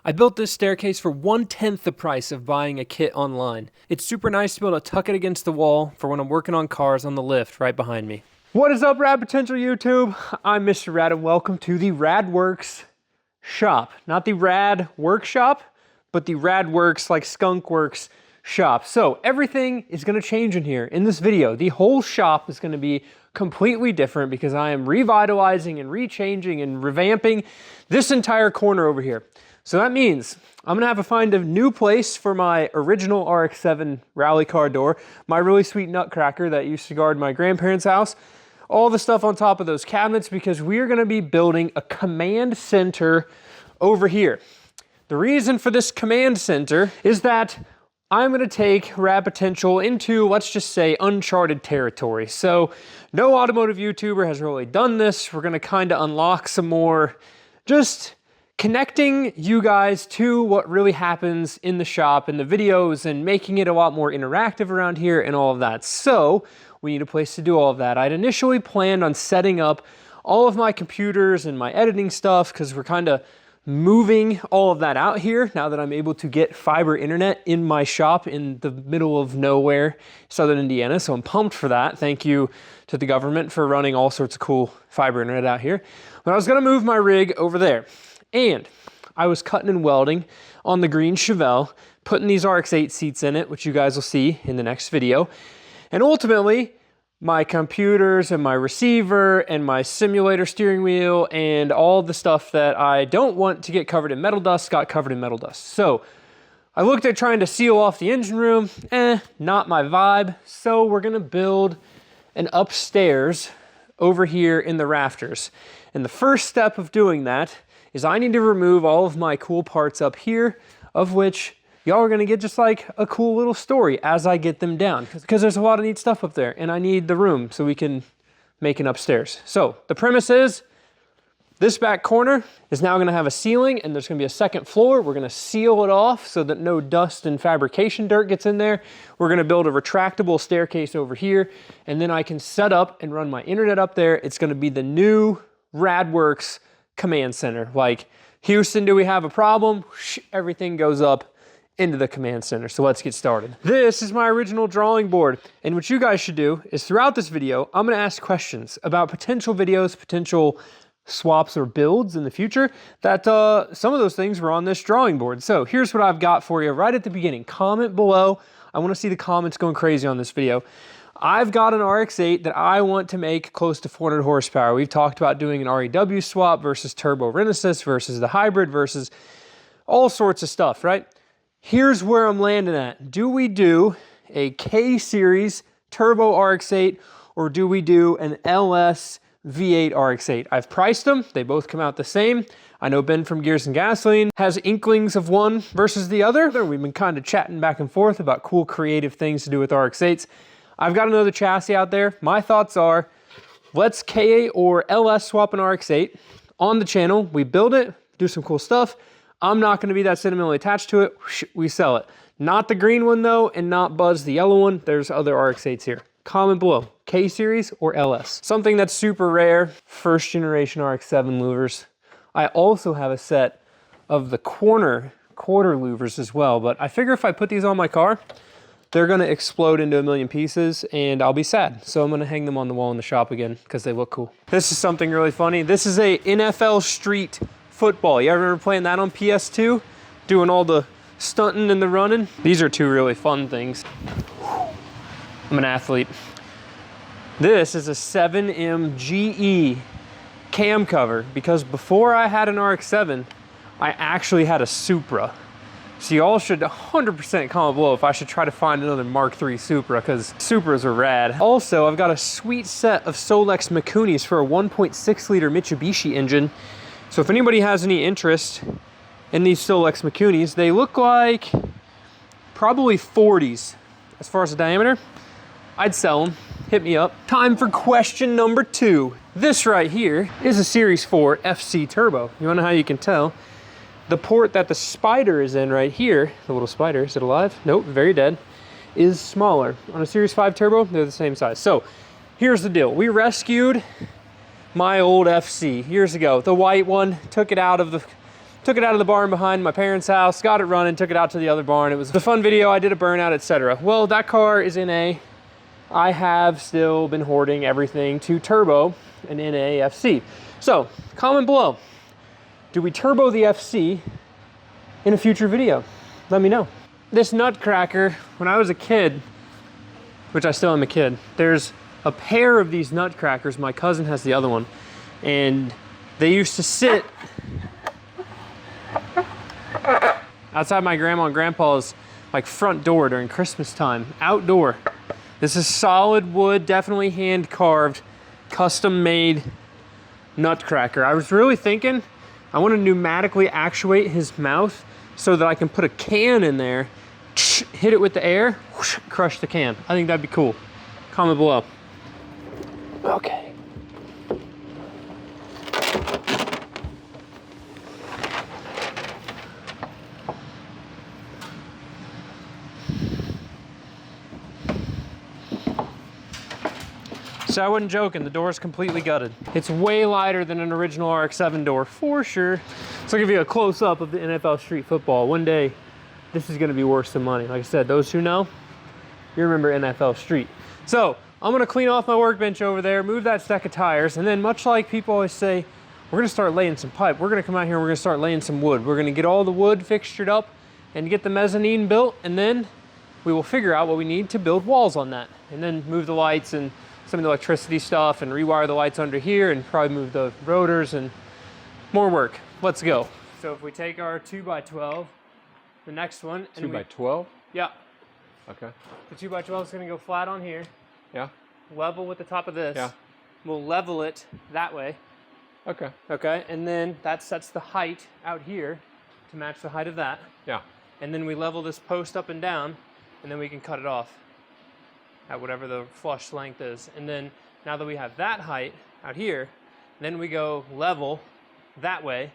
I built this staircase for 1/10 the price of buying a kit online. It's super nice to be able to tuck it against the wall for when I'm working on cars on the lift right behind me. What is up, Rad Potential YouTube? I'm Mr. Rad and welcome to the RAD-Works shop. Not the Rad Workshop, but the RAD-Works, like Skunk Works shop. So everything is gonna change in here. In this video, the whole shop is gonna be completely different because I am revitalizing and rechanging and revamping this entire corner over here. So that means I'm gonna have to find a new place for my original RX-7 rally car door, my really sweet nutcracker that used to guard my grandparents' house, all the stuff on top of those cabinets, because we're gonna be building a command center over here. The reason for this command center is that I'm gonna take Rad Potential into, let's just say, uncharted territory. So no automotive YouTuber has really done this. We're gonna kinda unlock some more, just connecting you guys to what really happens in the shop and the videos and making it a lot more interactive around here and all of that. So we need a place to do all of that. I'd initially planned on setting up all of my computers and my editing stuff because we're kind of moving all of that out here now that I'm able to get fiber internet in my shop in the middle of nowhere, Southern Indiana. So I'm pumped for that. Thank you to the government for running all sorts of cool fiber internet out here. But I was gonna move my rig over there. And I was cutting and welding on the green Chevelle, putting these RX-8 seats in it, which you guys will see in the next video. And ultimately, my computers and my receiver and my simulator steering wheel and all the stuff that I don't want to get covered in metal dust got covered in metal dust. So I looked at trying to seal off the engine room, not my vibe. So we're gonna build an upstairs over here in the rafters. And the first step of doing that is I need to remove all of my cool parts up here, of which y'all are gonna get just like a cool little story as I get them down, because there's a lot of neat stuff up there and I need the room so we can make an upstairs. So the premise is this back corner is now gonna have a ceiling and there's gonna be a second floor. We're gonna seal it off so that no dust and fabrication dirt gets in there. We're gonna build a retractable staircase over here, and then I can set up and run my internet up there. It's gonna be the new RAD-Works command center. Like, Houston, do we have a problem? Everything goes up into the command center. So let's get started. This is my original drawing board. And what you guys should do is throughout this video, I'm gonna ask questions about potential videos, potential swaps or builds in the future, that some of those things were on this drawing board. So here's what I've got for you right at the beginning. Comment below. I wanna see the comments going crazy on this video. I've got an RX-8 that I want to make close to 400 horsepower. We've talked about doing an REW swap versus turbo Renesis versus the hybrid versus all sorts of stuff, right? Here's where I'm landing at. Do we do a K-series turbo RX-8 or do we do an LS V8 RX-8? I've priced them. They both come out the same. I know Ben from Gears and Gasoline has inklings of one versus the other. We've been kind of chatting back and forth about cool creative things to do with RX-8s. I've got another chassis out there. My thoughts are, let's K or LS swap an RX-8 on the channel. We build it, do some cool stuff. I'm not gonna be that sentimentally attached to it. We sell it. Not the green one though, and not Buzz the yellow one. There's other RX-8s here. Comment below, K-series or LS. Something that's super rare, first generation RX-7 louvers. I also have a set of the quarter louvers as well, but I figure if I put these on my car, they're gonna explode into a million pieces and I'll be sad. So I'm gonna hang them on the wall in the shop again because they look cool. This is something really funny. This is a NFL Street football. You ever remember playing that on PS2? Doing all the stunting and the running? These are two really fun things. I'm an athlete. This is a 7M GE cam cover because before I had an RX-7, I actually had a Supra. So y'all should 100% comment below if I should try to find another Mark III Supra, because Supras are rad. Also, I've got a sweet set of Solex Mikunis for a 1.6 liter Mitsubishi engine. So if anybody has any interest in these Solex Mikunis, they look like probably 40s as far as the diameter. I'd sell them. Hit me up. Time for question number 2. This right here is a Series 4 FC Turbo. You wanna know how you can tell? The port that the Spider is in right here, the little Spider, is it alive? Nope, very dead, is smaller. On a Series 5 Turbo, they're the same size. So here's the deal. We rescued my old FC years ago. The white one, took it out of Took it out of the barn behind my parents' house, got it running, took it out to the other barn. It was a fun video. I did a burnout, etc. Well, that car is in a, I have still been hoarding everything to turbo an NA FC. So, comment below, do we turbo the FC in a future video? Let me know. This nutcracker, when I was a kid, which I still am a kid, there's a pair of these nutcrackers. My cousin has the other one. And they used to sit outside my grandma and grandpa's like front door during Christmas time, outdoor. This is solid wood, definitely hand carved, custom made nutcracker. I was really thinking I want to pneumatically actuate his mouth so that I can put a can in there, hit it with the air, crush the can. I think that'd be cool. Comment below. Okay. So I wasn't joking, the door is completely gutted. It's way lighter than an original RX-7 door, for sure. So I'll give you a close-up of the NFL Street Football. One day, this is gonna be worth some money. Like I said, those who know, you remember NFL Street. So I'm gonna clean off my workbench over there, move that stack of tires, and then much like people always say, we're gonna start laying some pipe. We're gonna come out here and we're gonna start laying some wood. We're gonna get all the wood fixtured up and get the mezzanine built, and then we will figure out what we need to build walls on that. And then move the lights and some of the electricity stuff and rewire the lights under here and probably move the rotors and more work. Let's go. So if we take our 2x12, the next one. 2x12? Yeah. Okay. The 2x12 is gonna go flat on here. Yeah. Level with the top of this. Yeah. We'll level it that way. Okay. Okay, and then that sets the height out here to match the height of that. Yeah. And then we level this post up and down, and then we can cut it off at whatever the flush length is. And then now that we have that height out here, then we go level that way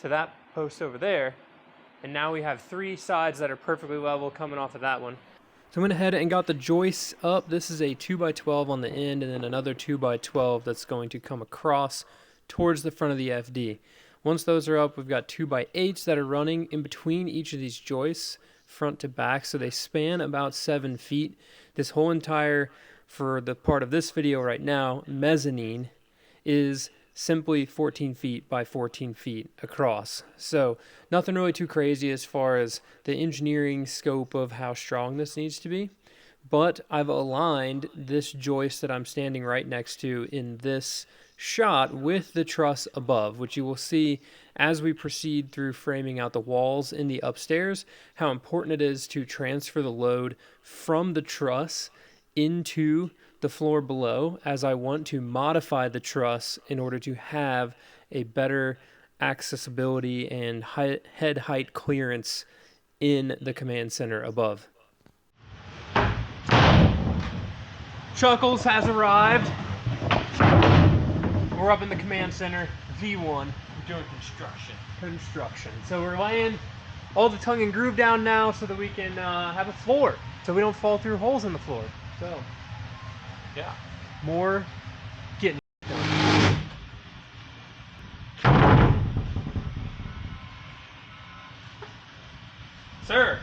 to that post over there. And now we have 3 sides that are perfectly level coming off of that one. So I went ahead and got the joists up. This is a 2x12 on the end and then another 2x12 that's going to come across towards the front of the FD. Once those are up, we've got 2x8s that are running in between each of these joists, front to back, so they span about 7 feet. This whole entire, for the part of this video right now, mezzanine is simply 14 feet by 14 feet across. So nothing really too crazy as far as the engineering scope of how strong this needs to be. But I've aligned this joist that I'm standing right next to in this shot with the truss above, which you will see as we proceed through framing out the walls in the upstairs, how important it is to transfer the load from the truss into the floor below, as I want to modify the truss in order to have a better accessibility and head height clearance in the command center above. Chuckles has arrived. We're up in the command center, V1. We're doing construction. So we're laying all the tongue and groove down now so that we can have a floor, so we don't fall through holes in the floor. So, yeah, more getting done. Sir,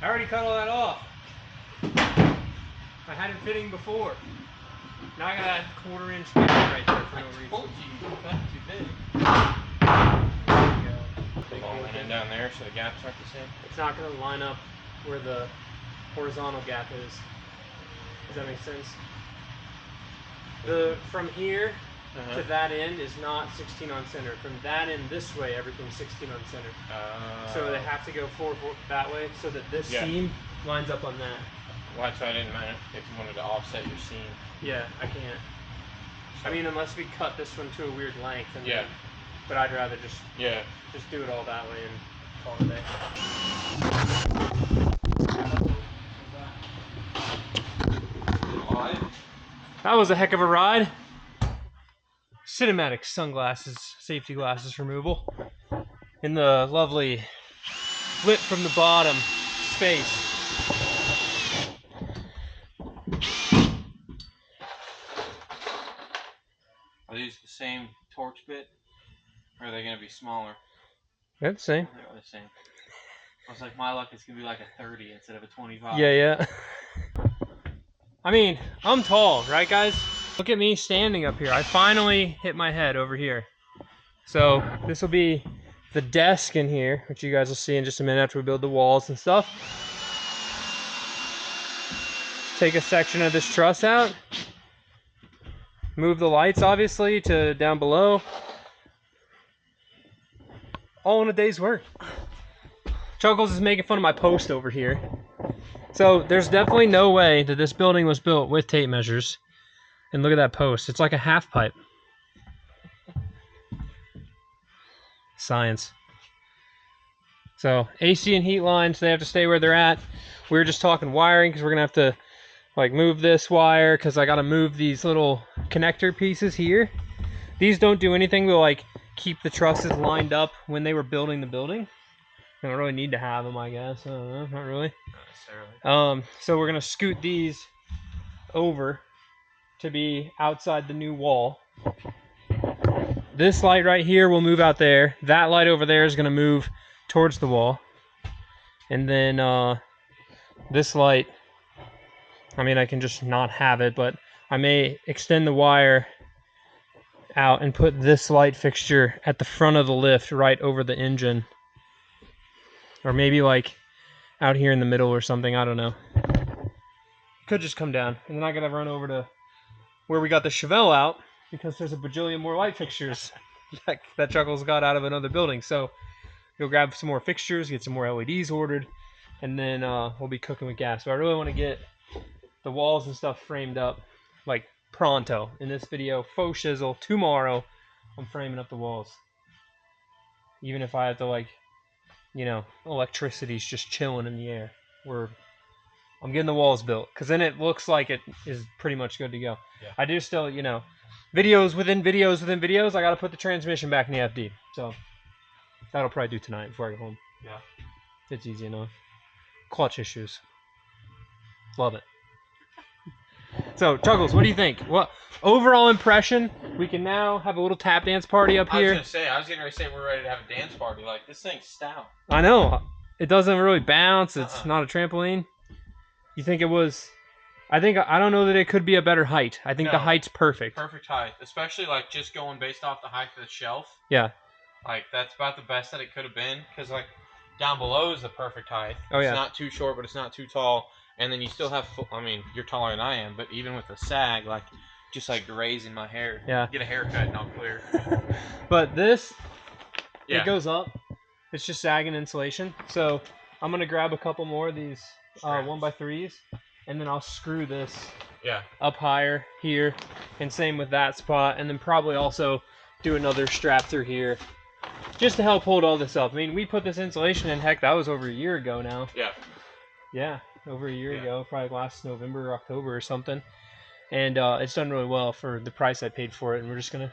I already cut all that off. I had it fitting before. Now I got that 1/4 inch gap right there for no reason. I told you, that's too big. There you go. Big and then down there so the gaps aren't the same? It's not going to line up where the horizontal gap is. Does that make sense? From here to that end is not 16 on center. From that end this way, everything's 16 on center. So they have to go forward that way so that this seam lines up on that. Well, that's why I didn't mind if you wanted to offset your seam. Yeah, I can't. I mean, unless we cut this one to a weird length. And yeah. Then, but I'd rather just do it all that way and call it a day. That was a heck of a ride. Cinematic sunglasses, safety glasses removal. In the lovely lit from the bottom space. Are these the same torch bit? Or are they gonna be smaller? They're the same. They're the same. I was like, my luck is gonna be like a 30 instead of a 25. Yeah. I mean, I'm tall, right guys? Look at me standing up here. I finally hit my head over here. So this will be the desk in here, which you guys will see in just a minute after we build the walls and stuff. Take a section of this truss out. Move the lights, obviously, to down below. All in a day's work. Chuckles is making fun of my post over here. So there's definitely no way that this building was built with tape measures. And look at that post. It's like a half pipe. Science. So AC and heat lines, they have to stay where they're at. We were just talking wiring because we're gonna have to like move this wire because I gotta move these little connector pieces here. These don't do anything to like keep the trusses lined up when they were building the building. They don't really need to have them, I guess. I don't know, not really. Not necessarily. So we're gonna scoot these over to be outside the new wall. This light right here will move out there. That light over there is gonna move towards the wall. And then this light, I mean, I can just not have it, but I may extend the wire out and put this light fixture at the front of the lift right over the engine. Or maybe like out here in the middle or something, I don't know. Could just come down. And then I gotta run over to where we got the Chevelle out because there's a bajillion more light fixtures that Chuckles got out of another building. So go grab some more fixtures, get some more LEDs ordered, and then we'll be cooking with gas. So I really want to get the walls and stuff framed up like pronto in this video. Faux shizzle. Tomorrow I'm framing up the walls. Even if I have to, like, you know, electricity's just chilling in the air. I'm getting the walls built because then it looks like it is pretty much good to go. Yeah. I do still, you know, videos within videos within videos. I got to put the transmission back in the FD. So that'll probably do tonight before I go home. Yeah. It's easy enough. Clutch issues. Love it. So, Chuckles, what do you think? What overall impression? We can now have a little tap dance party up here. I was getting ready to say we're ready to have a dance party. Like, this thing's stout. I know. It doesn't really bounce. It's not a trampoline. You think it was... I don't know that it could be a better height. I think the height's perfect. Perfect height. Especially, like, just going based off the height of the shelf. Yeah. Like, that's about the best that it could have been. Because, like, down below is the perfect height. Oh, yeah. It's not too short, but it's not too tall. And then you still have, I mean, you're taller than I am, but even with the sag, like, just like grazing my hair. Yeah. Get a haircut and I'll clear. But this, yeah. It goes up. It's just sagging insulation. So I'm going to grab a couple more of these 1x3s, and then I'll screw this up higher here, and same with that spot, and then probably also do another strap through here just to help hold all this up. I mean, we put this insulation in, heck, that was over a year ago now. Yeah. Yeah, over a year ago, probably last November or October or something. And it's done really well for the price I paid for it, and we're just going to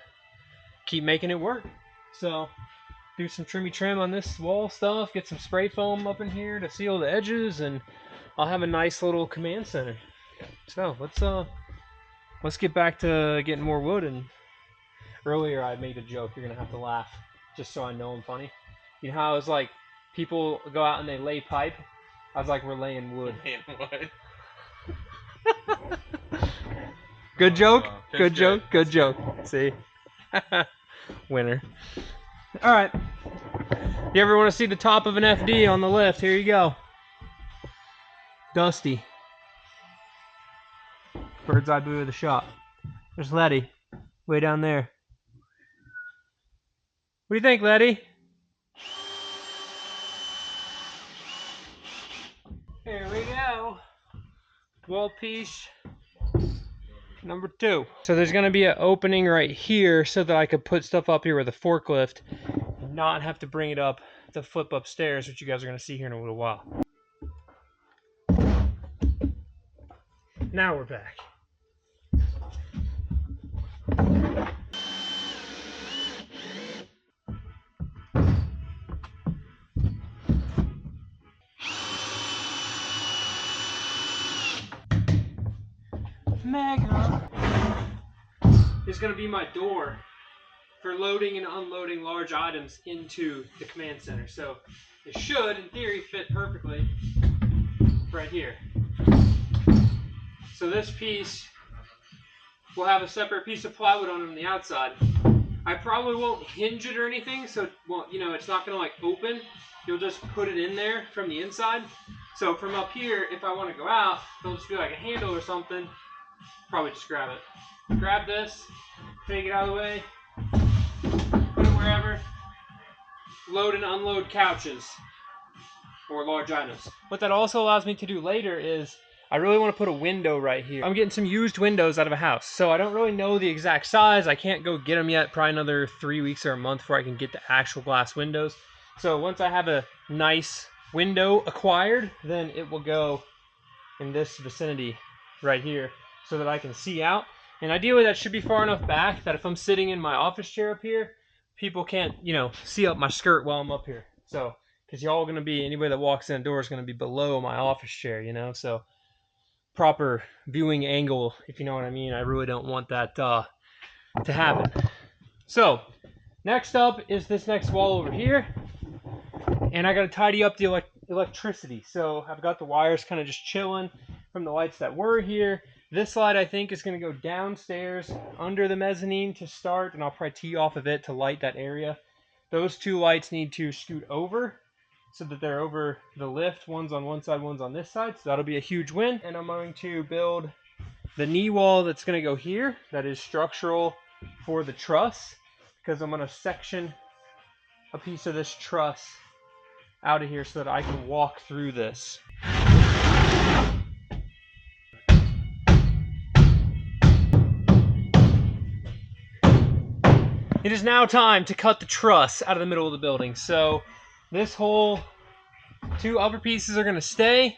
keep making it work. So, do some trimmy trim on this wall stuff, get some spray foam up in here to seal the edges, and I'll have a nice little command center. So, let's get back to getting more wood. And earlier I made a joke, you're going to have to laugh, just so I know I'm funny. You know how I was like, people go out and they lay pipe? I was like, we're laying wood. Good joke? Good joke? Good joke. See? Winner. Alright. You ever want to see the top of an FD on the lift? Here you go. Dusty. Bird's eye view of the shop. There's Letty. Way down there. What do you think, Letty? Here we go. Wall piece number 2. So there's going to be an opening right here so that I could put stuff up here with a forklift and not have to bring it up to flip upstairs, which you guys are going to see here in a little while. Now we're back. Mega is gonna be my door. for loading and unloading large items into the command center. So it should, in theory, fit perfectly right here. So this piece will have a separate piece of plywood on the outside. I probably won't hinge it or anything, so it won't, it's not going to like open. You'll just put it in there from the inside. So from up here, if I want to go out, there'll just be like a handle or something. Probably just grab it. Grab this, take it out of the way, put it wherever. Load and unload couches or large items. What that also allows me to do later is I really want to put a window right here. I'm getting some used windows out of a house, so I don't really know the exact size. I can't go get them yet. Probably another 3 weeks or a month before I can get the actual glass windows. So once I have a nice window acquired, then it will go in this vicinity right here so that I can see out. And ideally that should be far enough back that if I'm sitting in my office chair up here, people can't, see up my skirt while I'm up here. So, because y'all going to be, anybody that walks in the door is going to be below my office chair, so proper viewing angle, if you know what I mean. I really don't want that to happen. So next up is this next wall over here, and I got to tidy up the electricity. So I've got the wires kind of just chilling from the lights that were here. This light I think is going to go downstairs under the mezzanine to start, and I'll probably tee off of it to light that area. Those two lights need to scoot over so that they're over the lift. One's on one side, one's on this side. So that'll be a huge win. And I'm going to build the knee wall that's going to go here. That is structural for the truss, because I'm going to section a piece of this truss out of here so that I can walk through this. It is now time to cut the truss out of the middle of the building. So this whole two upper pieces are going to stay.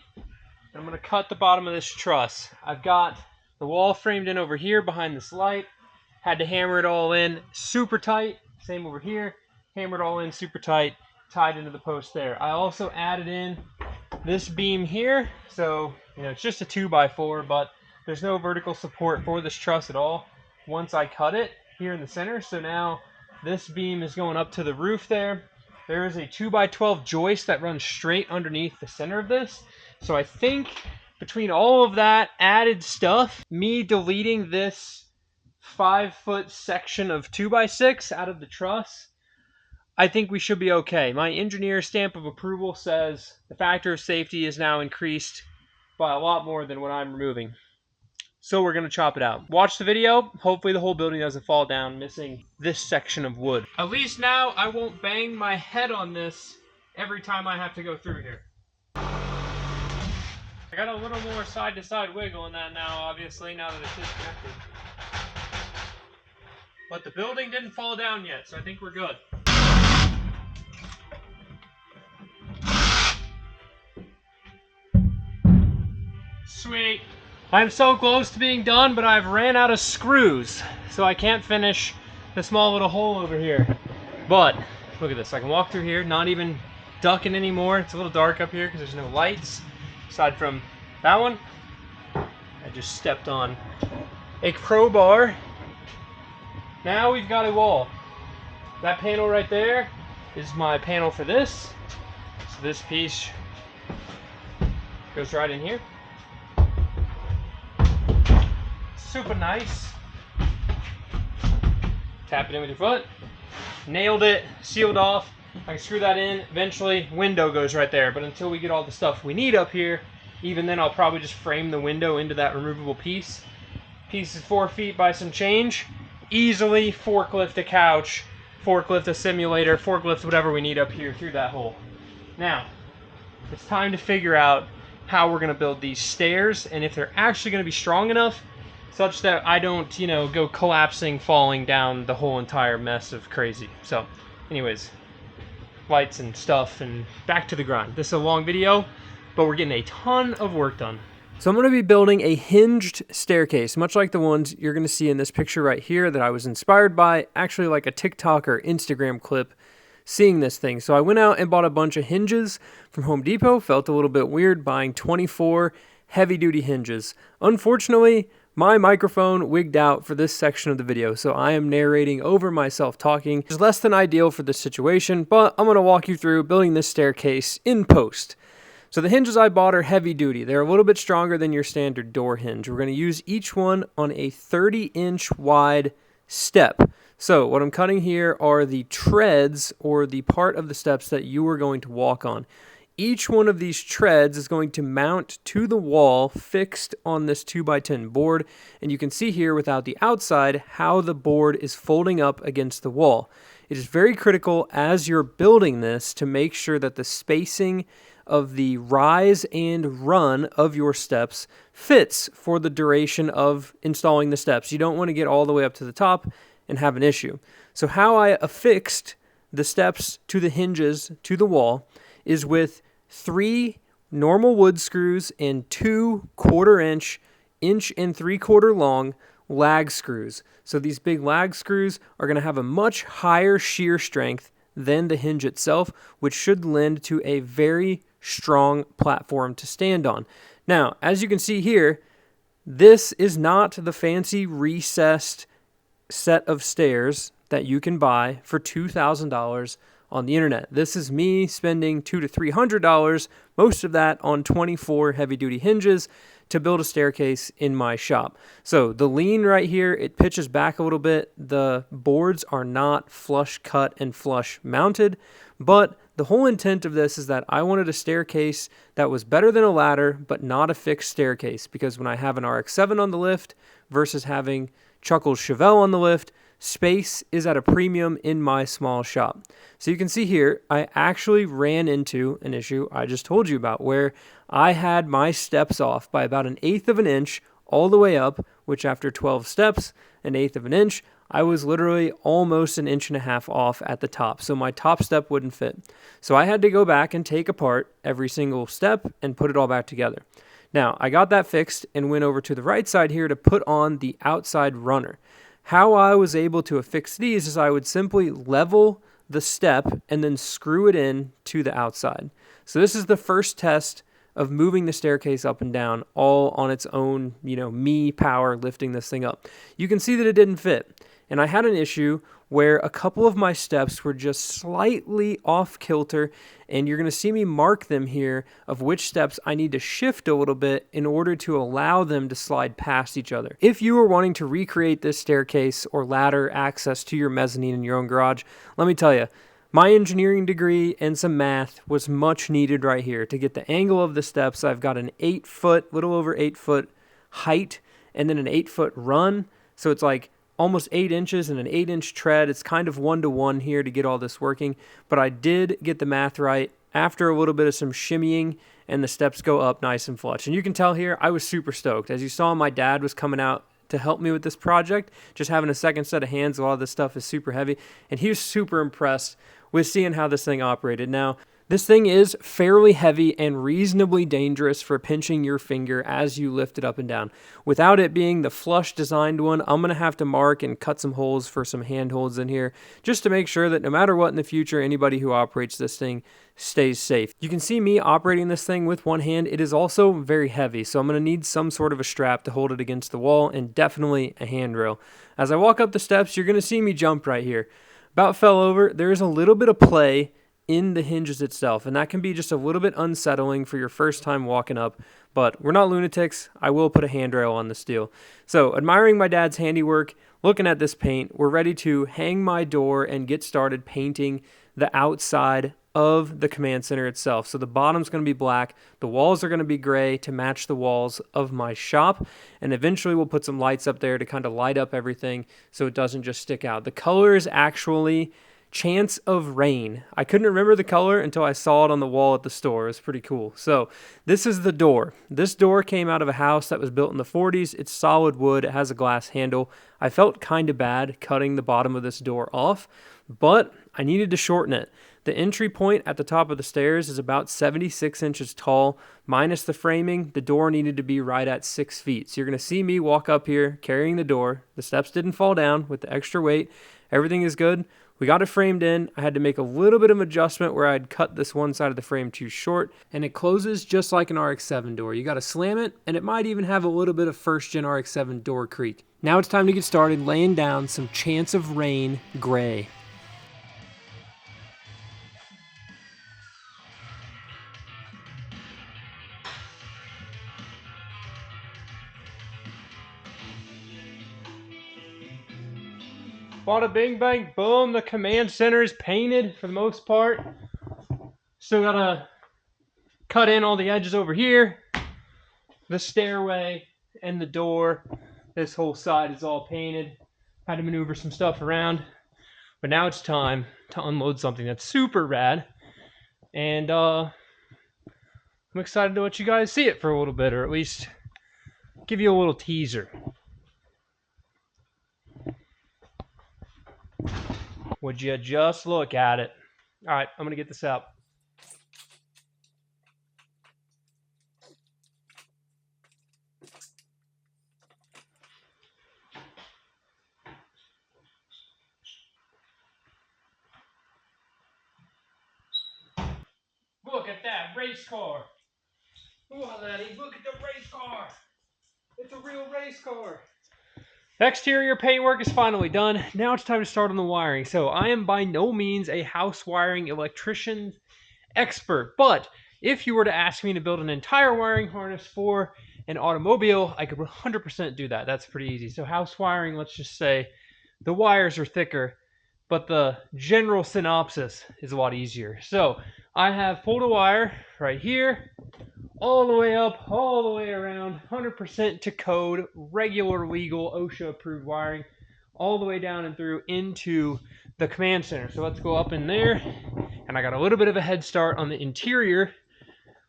I'm going to cut the bottom of this truss. I've got the wall framed in over here behind this light. Had to hammer it all in super tight. Same over here. Hammered all in super tight. Tied into the post there. I also added in this beam here. So, it's just a 2x4, but there's no vertical support for this truss at all once I cut it here in the center. So now this beam is going up to the roof there. There is a 2x12 joist that runs straight underneath the center of this. So I think between all of that added stuff, me deleting this 5-foot section of 2x6 out of the truss, I think we should be okay. My engineer's stamp of approval says the factor of safety is now increased by a lot more than what I'm removing. So we're going to chop it out. Watch the video. Hopefully the whole building doesn't fall down, missing this section of wood. At least now I won't bang my head on this every time I have to go through here. I got a little more side-to-side wiggle in that now, obviously, now that it's disconnected. But the building didn't fall down yet, so I think we're good. Sweet. I'm so close to being done, but I've ran out of screws, so I can't finish the small little hole over here. But look at this. I can walk through here, not even ducking anymore. It's a little dark up here because there's no lights. Aside from that one, I just stepped on a crowbar. Now we've got a wall. That panel right there is my panel for this. So this piece goes right in here. Super nice. Tap it in with your foot. Nailed it, sealed off. I can screw that in. Eventually, window goes right there. But until we get all the stuff we need up here, even then I'll probably just frame the window into that removable piece. Piece is 4 feet by some change. Easily forklift a couch, forklift a simulator, forklift whatever we need up here through that hole. Now, it's time to figure out how we're going to build these stairs and if they're actually going to be strong enough such that I don't, go collapsing, falling down the whole entire mess of crazy. So, anyways, lights and stuff, and back to the grind. This is a long video, but we're getting a ton of work done. So I'm going to be building a hinged staircase, much like the ones you're going to see in this picture right here that I was inspired by, actually like a TikTok or Instagram clip seeing this thing. So I went out and bought a bunch of hinges from Home Depot. Felt a little bit weird buying 24 heavy-duty hinges. Unfortunately, My microphone wigged out for this section of the video, so I am narrating over myself talking, which is less than ideal for this situation, but I'm going to walk you through building this staircase in post. So the hinges I bought are heavy duty. They're a little bit stronger than your standard door hinge. We're going to use each one on a 30-inch wide step. So what I'm cutting here are the treads, or the part of the steps that you are going to walk on. Each one of these treads is going to mount to the wall fixed on this 2x10 board, and you can see here without the outside how the board is folding up against the wall. It is very critical as you're building this to make sure that the spacing of the rise and run of your steps fits for the duration of installing the steps. You don't want to get all the way up to the top and have an issue. So how I affixed the steps to the hinges to the wall is with 3 normal wood screws and 2 1/4 inch and 3/4 long lag screws. So these big lag screws are going to have a much higher shear strength than the hinge itself, which should lend to a very strong platform to stand on. Now, as you can see here, this is not the fancy recessed set of stairs that you can buy for $2,000 on the internet. This is me spending $200 to $300, most of that on 24 heavy-duty hinges to build a staircase in my shop. So the lean right here, it pitches back a little bit. The boards are not flush cut and flush mounted, but the whole intent of this is that I wanted a staircase that was better than a ladder, but not a fixed staircase, because when I have an RX-7 on the lift versus having Chuckle's Chevelle on the lift, space is at a premium in my small shop. So you can see here, I actually ran into an issue I just told you about, where I had my steps off by about 1/8 of an inch all the way up, which after 12 steps, 1/8 of an inch, I was literally almost 1.5 inches off at the top. So my top step wouldn't fit. So I had to go back and take apart every single step and put it all back together. Now, I got that fixed and went over to the right side here to put on the outside runner. How I was able to affix these is I would simply level the step and then screw it in to the outside. So this is the first test of moving the staircase up and down all on its own, me power lifting this thing up. You can see that it didn't fit. And I had an issue where a couple of my steps were just slightly off kilter, and you're going to see me mark them here of which steps I need to shift a little bit in order to allow them to slide past each other. If you are wanting to recreate this staircase or ladder access to your mezzanine in your own garage, let me tell you, my engineering degree and some math was much needed right here to get the angle of the steps. I've got an 8-foot, little over 8-foot height, and then an 8-foot run. So it's like almost 8 inches and an 8-inch tread. It's kind of 1-to-1 here to get all this working, but I did get the math right after a little bit of some shimmying, and the steps go up nice and flush. And you can tell here, I was super stoked. As you saw, my dad was coming out to help me with this project. Just having a second set of hands, a lot of this stuff is super heavy, and he was super impressed with seeing how this thing operated. Now, this thing is fairly heavy and reasonably dangerous for pinching your finger as you lift it up and down. Without it being the flush designed one, I'm going to have to mark and cut some holes for some handholds in here just to make sure that no matter what in the future, anybody who operates this thing stays safe. You can see me operating this thing with one hand. It is also very heavy, so I'm going to need some sort of a strap to hold it against the wall, and definitely a handrail. As I walk up the steps, you're going to see me jump right here. About fell over. There is a little bit of play in the hinges itself, and that can be just a little bit unsettling for your first time walking up, but we're not lunatics. I will put a handrail on this deal. So, admiring my dad's handiwork, looking at this paint, we're ready to hang my door and get started painting the outside of the command center itself. So the bottom's going to be black, the walls are going to be gray to match the walls of my shop, and eventually we'll put some lights up there to kind of light up everything so it doesn't just stick out. The color is actually Chance of Rain. I couldn't remember the color until I saw it on the wall at the store. It was pretty cool. So this is the door. This door came out of a house that was built in the 40s. It's solid wood. It has a glass handle. I felt kind of bad cutting the bottom of this door off, but I needed to shorten it. The entry point at the top of the stairs is about 76 inches tall, minus the framing. The door needed to be right at 6 feet. So you're going to see me walk up here carrying the door. The steps didn't fall down with the extra weight. Everything is good. We got it framed in. I had to make a little bit of adjustment where I'd cut this one side of the frame too short, and it closes just like an RX-7 door. You got to slam it, and it might even have a little bit of first-gen RX-7 door creak. Now it's time to get started laying down some Chance of Rain gray. Bada bing bang boom, the command center is painted for the most part. Still gotta cut in all the edges over here. The stairway and the door, this whole side is all painted. Had to maneuver some stuff around. But now it's time to unload something that's super rad. And I'm excited to let you guys see it for a little bit, or at least give you a little teaser. Would you just look at it? All right, I'm gonna get this out. Look at that race car. Ooh, laddie, look at the race car. It's a real race car. Exterior paintwork is finally done. Now it's time to start on the wiring. So I am by no means a house wiring electrician expert, but if you were to ask me to build an entire wiring harness for an automobile, I could 100% do that. That's pretty easy. So house wiring, let's just say the wires are thicker, but the general synopsis is a lot easier. So I have pulled a wire right here, all the way up, all the way around, 100% to code, regular, legal, OSHA approved wiring, all the way down and through into the command center. So let's go up in there, and I got a little bit of a head start on the interior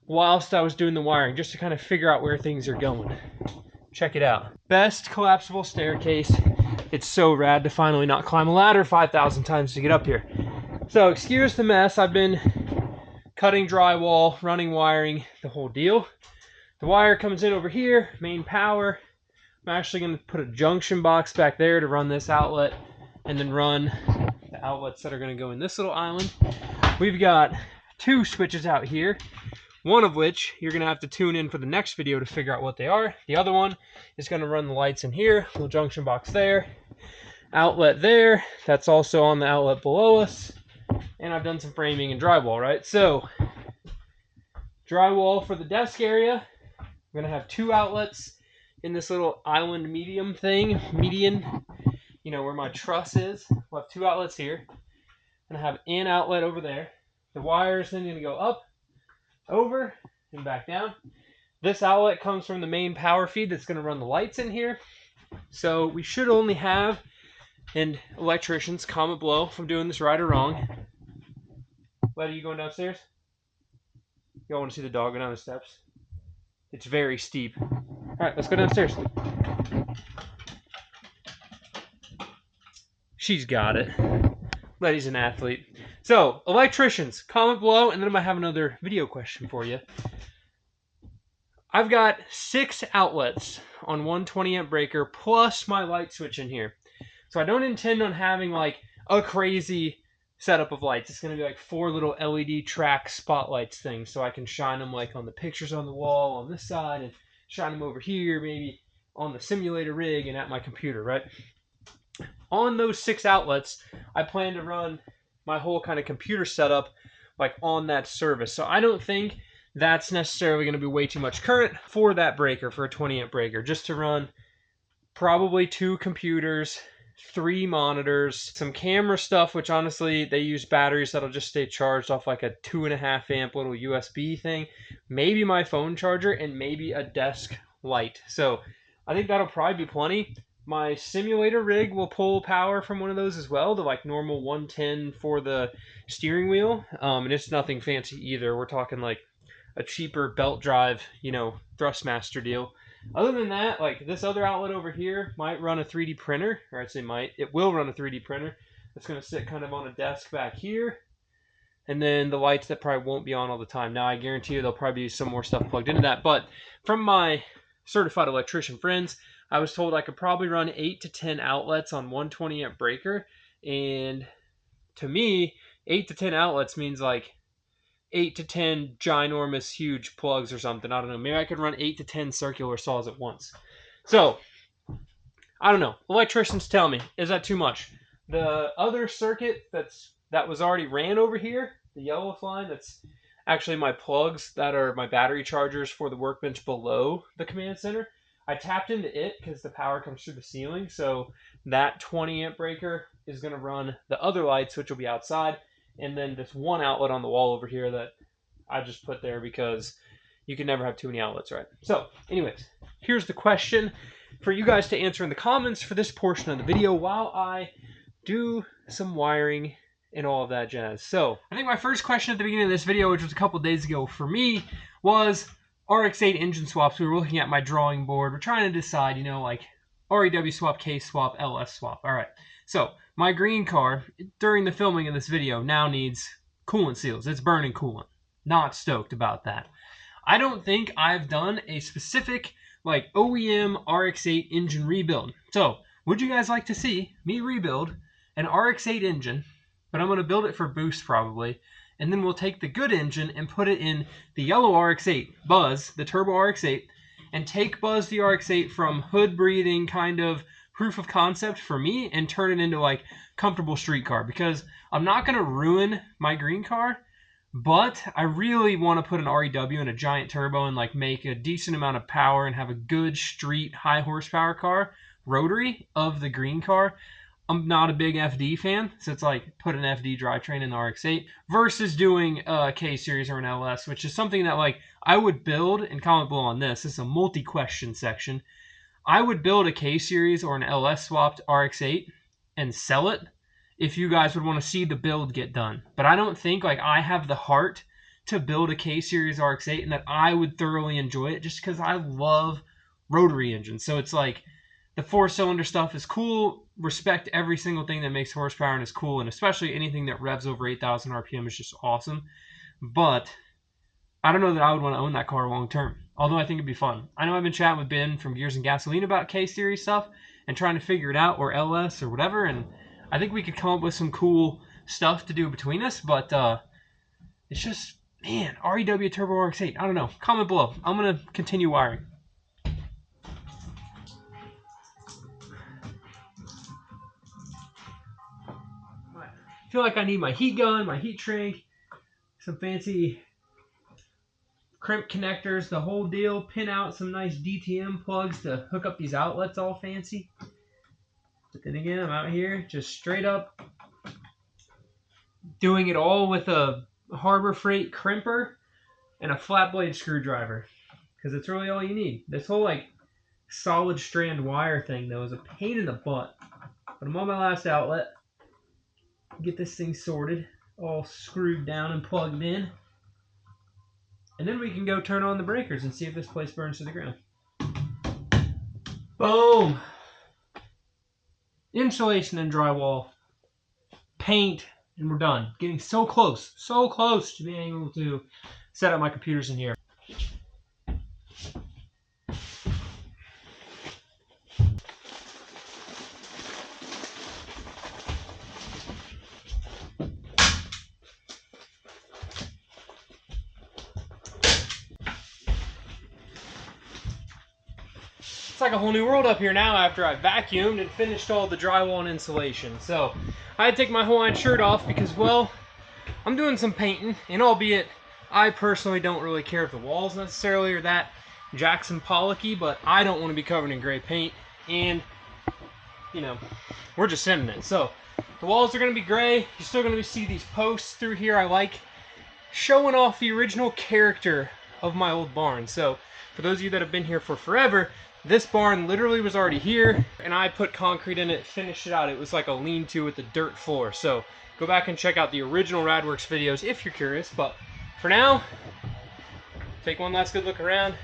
whilst I was doing the wiring, just to kind of figure out where things are going. Check it out. Best collapsible staircase. It's so rad to finally not climb a ladder 5,000 times to get up here. So excuse the mess. I've been cutting drywall, running wiring, the whole deal. The wire comes in over here, main power. I'm actually going to put a junction box back there to run this outlet, and then run the outlets that are going to go in this little island. We've got two switches out here, one of which you're going to have to tune in for the next video to figure out what they are. The other one is going to run the lights in here, little junction box there, outlet there, that's also on the outlet below us. And I've done some framing and drywall, right? So, drywall for the desk area. I'm going to have two outlets in this little island median, you know, where my truss is. We'll have two outlets here. And I have an outlet over there. The wires then going to go up, over, and back down. This outlet comes from the main power feed that's going to run the lights in here. So, we should only have, and electricians, comment below if I'm doing this right or wrong. Letty, you going downstairs? Y'all want to see the dog go down the steps? It's very steep. Alright, let's go downstairs. She's got it. Letty's an athlete. So, electricians, comment below, and then I might have another video question for you. I've got 6 outlets on 120 amp breaker plus my light switch in here. So I don't intend on having like a crazy setup of lights. It's going to be like 4 little LED track spotlights things, so I can shine them like on the pictures on the wall on this side, and shine them over here maybe on the simulator rig and at my computer, right? On those 6 outlets, I plan to run my whole kind of computer setup like on that service. So I don't think that's necessarily going to be way too much current for that breaker, for a 20 amp breaker, just to run probably 2 computers, 3 monitors, some camera stuff, which honestly they use batteries that'll just stay charged off like a 2.5 amp little USB thing, maybe my phone charger, and maybe a desk light. So I think that'll probably be plenty. My simulator rig will pull power from one of those as well, to like normal 110 for the steering wheel, and it's nothing fancy either. We're talking like a cheaper belt drive, you know, Thrustmaster deal. Other than that, like this other outlet over here might run a 3D printer, or I'd say might, it will run a 3D printer. It's going to sit kind of on a desk back here. And then the lights that probably won't be on all the time. Now I guarantee you there'll probably be some more stuff plugged into that. But from my certified electrician friends, I was told I could probably run 8 to 10 outlets on 120 amp breaker and to me, 8 to 10 outlets means like 8 to 10 ginormous huge plugs or something. I don't know. Maybe I could run 8 to 10 circular saws at once. So, I don't know. Electricians tell me, is that too much? The other circuit that was already ran over here, the yellow line, that's actually my plugs that are my battery chargers for the workbench below the command center. I tapped into it because the power comes through the ceiling. So that 20 amp breaker is going to run the other lights, which will be outside. And then this one outlet on the wall over here that I just put there because you can never have too many outlets, right? So anyways, here's the question for you guys to answer in the comments for this portion of the video while I do some wiring and all of that jazz. So I think my first question at the beginning of this video, which was a couple days ago for me, was RX-8 engine swaps. We were looking at my drawing board. We're trying to decide, you know, like REW swap, K swap, LS swap. All right. So my green car, during the filming of this video, now needs coolant seals. It's burning coolant. Not stoked about that. I don't think I've done a specific like OEM RX-8 engine rebuild. So would you guys like to see me rebuild an RX-8 engine? But I'm going to build it for boost probably. And then we'll take the good engine and put it in the yellow RX-8, Buzz, the turbo RX-8, and take Buzz the RX-8 from hood breathing kind of proof of concept for me and turn it into like comfortable street car, because I'm not going to ruin my green car, but I really want to put an REW in a giant turbo and like make a decent amount of power and have a good street high horsepower car, rotary, of the green car. I'm not a big FD fan, so it's like put an FD drivetrain in the RX-8 versus doing a K-Series or an LS, which is something that like I would build, and comment below on this. This is a multi-question section. I would build a K-Series or an LS swapped RX-8 and sell it if you guys would want to see the build get done. But I don't think like I have the heart to build a K-Series RX-8 and that I would thoroughly enjoy it just because I love rotary engines. So it's like the 4-cylinder stuff is cool. Respect every single thing that makes horsepower and is cool, and especially anything that revs over 8,000 RPM is just awesome. But I don't know that I would want to own that car long term, although I think it'd be fun. I know I've been chatting with Ben from Gears and Gasoline about K-Series stuff and trying to figure it out, or LS or whatever, and I think we could come up with some cool stuff to do between us, but it's just, man, REW Turbo RX-8, I don't know. Comment below. I'm going to continue wiring. I feel like I need my heat gun, my heat shrink, some fancy crimp connectors, the whole deal. Pin out some nice DTM plugs to hook up these outlets all fancy. But then again, I'm out here just straight up doing it all with a Harbor Freight crimper and a flat blade screwdriver, because it's really all you need. This whole like solid strand wire thing though is a pain in the butt. But I'm on my last outlet. Get this thing sorted, all screwed down and plugged in. And then we can go turn on the breakers and see if this place burns to the ground. Boom! Insulation and drywall. Paint, and we're done. Getting so close to being able to set up my computers in here. It's like a whole new world up here now after I vacuumed and finished all the drywall and insulation. So I had to take my Hawaiian shirt off because, well, I'm doing some painting, and albeit I personally don't really care if the walls necessarily are that Jackson Pollocky, but I don't want to be covered in gray paint, and, you know, we're just sending it. So the walls are going to be gray. You're still going to see these posts through here. I like showing off the original character of my old barn. So for those of you that have been here for forever, this barn literally was already here, and I put concrete in it, finished it out. It was like a lean-to with a dirt floor. So go back and check out the original RAD-Works videos if you're curious. But for now, take one last good look around.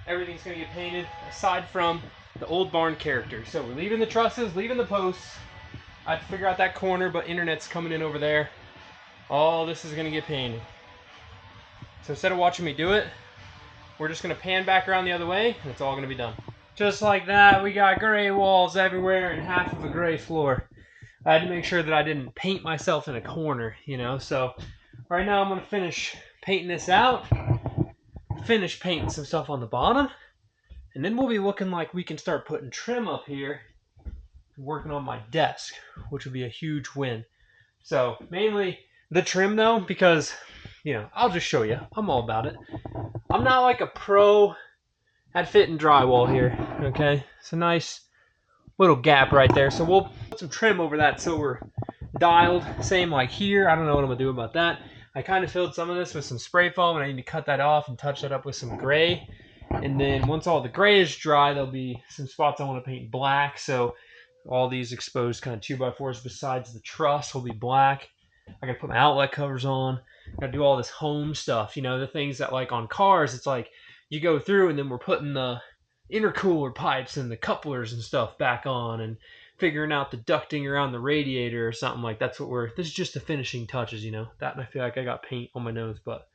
Everything's going to get painted aside from the old barn character. So we're leaving the trusses, leaving the posts. I have to figure out that corner, but internet's coming in over there. All this is going to get painted. So instead of watching me do it, we're just going to pan back around the other way, and it's all going to be done. Just like that, we got gray walls everywhere and half of a gray floor. I had to make sure that I didn't paint myself in a corner, you know. So right now I'm gonna finish painting this out, finish painting some stuff on the bottom, and then we'll be looking like we can start putting trim up here, working on my desk, which would be a huge win. So mainly the trim though, because, you know, I'll just show you. I'm all about it. I'm not like a pro at fitting drywall here, okay? It's a nice little gap right there. So we'll put some trim over that so we're dialed. Same like here. I don't know what I'm gonna do about that. I kind of filled some of this with some spray foam and I need to cut that off and touch that up with some gray. And then once all the gray is dry, there'll be some spots I want to paint black. So all these exposed kind of 2x4s besides the truss will be black. I gotta put my outlet covers on. Gotta do all this home stuff, you know, the things that like on cars, it's like you go through and then we're putting the intercooler pipes and the couplers and stuff back on and figuring out the ducting around the radiator or something like that's what this is just the finishing touches, you know. That and I feel like I got paint on my nose, but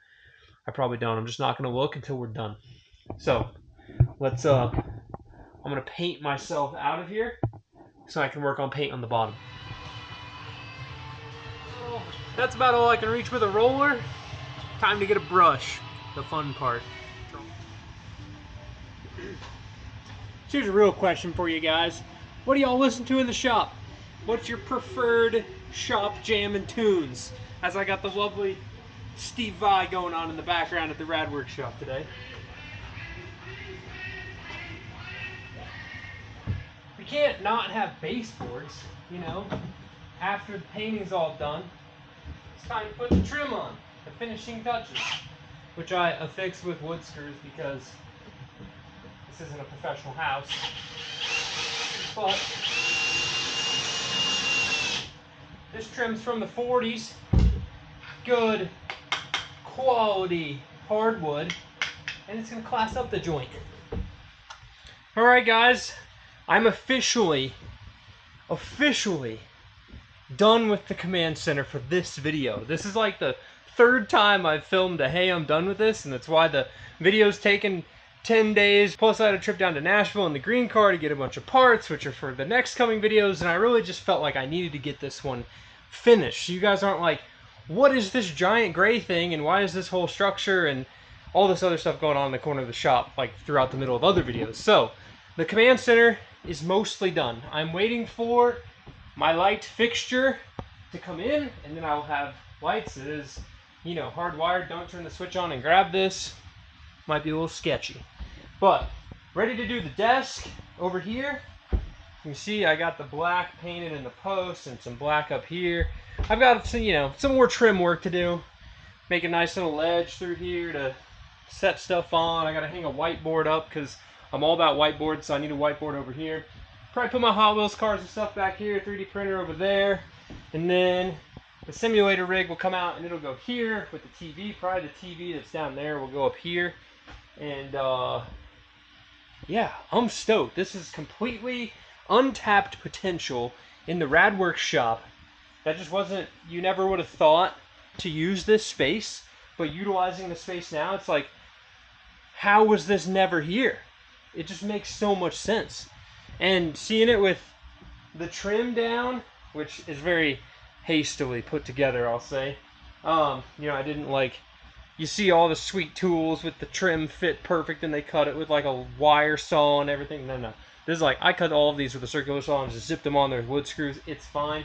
I probably don't. I'm just not gonna look until we're done. So let's I'm gonna paint myself out of here so I can work on paint on the bottom. That's about all I can reach with a roller. Time to get a brush, the fun part. So here's a real question for you guys. What do y'all listen to in the shop? What's your preferred shop jam and tunes? As I got the lovely Steve Vai going on in the background at the RAD-Works shop today. We can't not have baseboards, you know. After the painting's all done, it's time to put the trim on, the finishing touches, which I affix with wood screws because this isn't a professional house. But this trim's from the 40s, good quality hardwood, and it's gonna class up the joint. All right, guys, I'm officially done with the command center for this video. This is like the third time I've filmed a hey, I'm done with this, and that's why the video's taken 10 days. Plus I had a trip down to Nashville in the green car to get a bunch of parts, which are for the next coming videos, and I really just felt like I needed to get this one finished. So you guys aren't like, what is this giant gray thing, and why is this whole structure, and all this other stuff going on in the corner of the shop, like throughout the middle of other videos. So, the command center is mostly done. I'm waiting for my light fixture to come in, and then I'll have lights. It is, you know, hardwired. Don't turn the switch on and grab this. Might be a little sketchy. But, ready to do the desk over here. You can see I got the black painted in the post and some black up here. I've got some, you know, some more trim work to do. Make a nice little ledge through here to set stuff on. I gotta hang a whiteboard up because I'm all about whiteboards, so I need a whiteboard over here. Probably put my Hot Wheels cars and stuff back here, 3D printer over there, and then the simulator rig will come out and it'll go here with the TV. Probably the TV that's down there will go up here, and yeah, I'm stoked. This is completely untapped potential in the RAD-Works shop. That just wasn't, you never would have thought to use this space, but utilizing the space now, it's like, how was this never here? It just makes so much sense. And seeing it with the trim down, which is very hastily put together, I'll say. You know, I didn't like, you see all the sweet tools with the trim fit perfect and they cut it with like a wire saw and everything. No. This is like, I cut all of these with a circular saw and just zip them on there with wood screws. It's fine.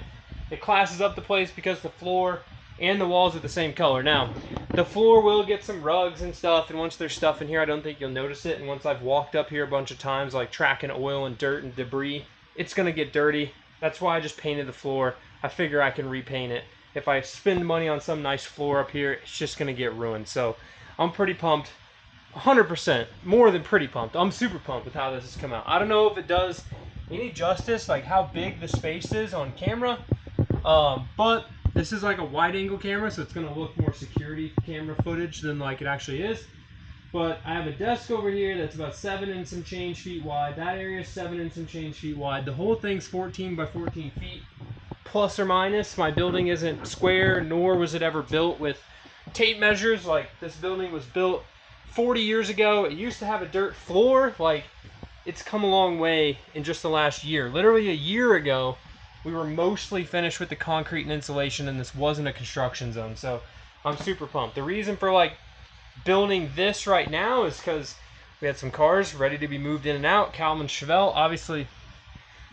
It classes up the place because the floor and the walls are the same color. Now, the floor will get some rugs and stuff, and once there's stuff in here, I don't think you'll notice it. And once I've walked up here a bunch of times, like tracking oil and dirt and debris, it's gonna get dirty. That's why I just painted the floor. I figure I can repaint it. If I spend money on some nice floor up here, it's just gonna get ruined. So I'm pretty pumped, 100%, more than pretty pumped. I'm super pumped with how this has come out. I don't know if it does any justice, like how big the space is on camera, but this is like a wide angle camera, so it's gonna look more security camera footage than like it actually is. But I have a desk over here that's about 7 and some change feet wide. That area is 7 and some change feet wide. The whole thing's 14 by 14 feet, plus or minus. My building isn't square, nor was it ever built with tape measures. Like, this building was built 40 years ago. It used to have a dirt floor. Like, it's come a long way in just the last year. Literally a year ago, we were mostly finished with the concrete and insulation, and this wasn't a construction zone, so I'm super pumped. The reason for like building this right now is because we had some cars ready to be moved in and out. Calvin Chevelle, obviously,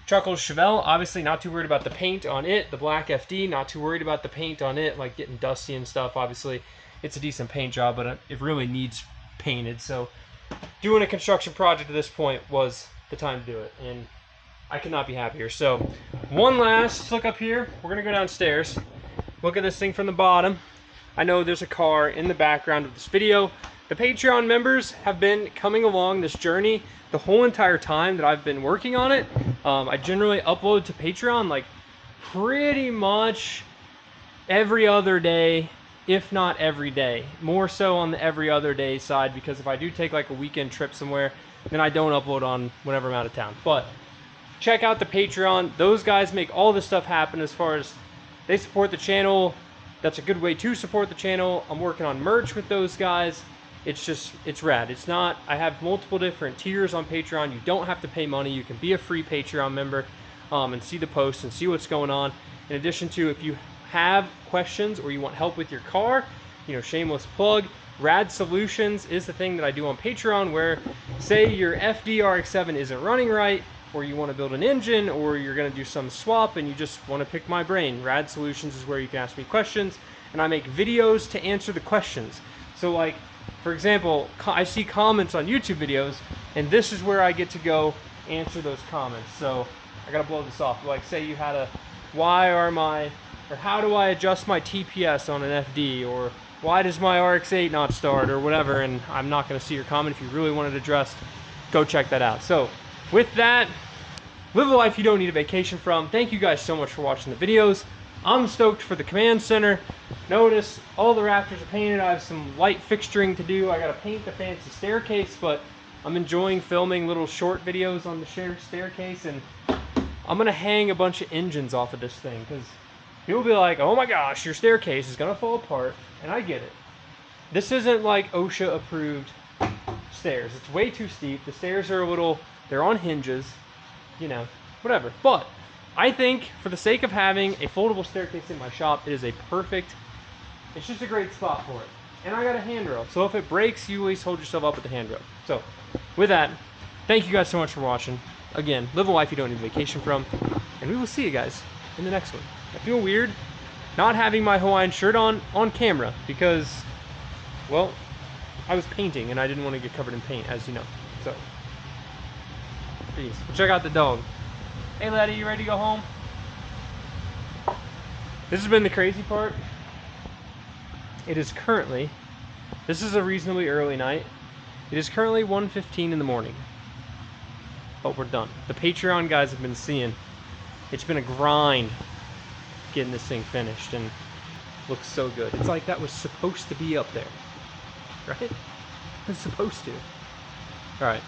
Chuckles Chevelle, obviously not too worried about the paint on it. The black FD, not too worried about the paint on it, like getting dusty and stuff. Obviously, it's a decent paint job, but it really needs painted. So doing a construction project at this point was the time to do it, and I could not be happier. So one last look up here. We're gonna go downstairs, look at this thing from the bottom. I know there's a car in the background of this video. The Patreon members have been coming along this journey the whole entire time that I've been working on it. I generally upload to Patreon like pretty much every other day, if not every day. More so on the every other day side, because if I do take like a weekend trip somewhere, then I don't upload on whenever I'm out of town. But check out the Patreon. Those guys make all this stuff happen as far as they support the channel. That's a good way to support the channel. I'm working on merch with those guys. It's rad. It's not, I have multiple different tiers on Patreon. You don't have to pay money. You can be a free Patreon member and see the posts and see what's going on. In addition to, if you have questions or you want help with your car, you know, shameless plug, RAD Solutions is the thing that I do on Patreon, where say your FD RX-7 isn't running right, or you want to build an engine, or you're going to do some swap and you just want to pick my brain. RAD Solutions is where you can ask me questions, and I make videos to answer the questions. So like, for example, I see comments on YouTube videos, and this is where I get to go answer those comments. So I gotta blow this off. Like, say you had a, how do I adjust my TPS on an FD, or why does my RX-8 not start, or whatever, and I'm not gonna see your comment. If you really want it addressed, go check that out. So with that, live a life you don't need a vacation from. Thank you guys so much for watching the videos. I'm stoked for the command center. Notice all the rafters are painted. I have some light fixturing to do. I gotta paint the fancy staircase, but I'm enjoying filming little short videos on the shared staircase, and I'm gonna hang a bunch of engines off of this thing, because people will be like, oh my gosh, your staircase is gonna fall apart, and I get it. This isn't like OSHA approved stairs. It's way too steep. The stairs are they're on hinges, you know, whatever. But I think for the sake of having a foldable staircase in my shop, it is it's just a great spot for it. And I got a handrail, so if it breaks, you at least hold yourself up with the handrail. So with that, thank you guys so much for watching. Again, live a life you don't need a vacation from, and we will see you guys in the next one. I feel weird not having my Hawaiian shirt on camera, because, well, I was painting and I didn't want to get covered in paint, as you know. So, peace. We'll check out the dog. Hey laddie, you ready to go home? This has been the crazy part. It is currently, this is a reasonably early night. It is currently 1:15 in the morning. But we're done. The Patreon guys have been seeing. It's been a grind getting this thing finished, and looks so good. It's like that was supposed to be up there. Right? It's supposed to. Alright.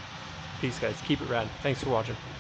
Peace guys. Keep it rad. Thanks for watching.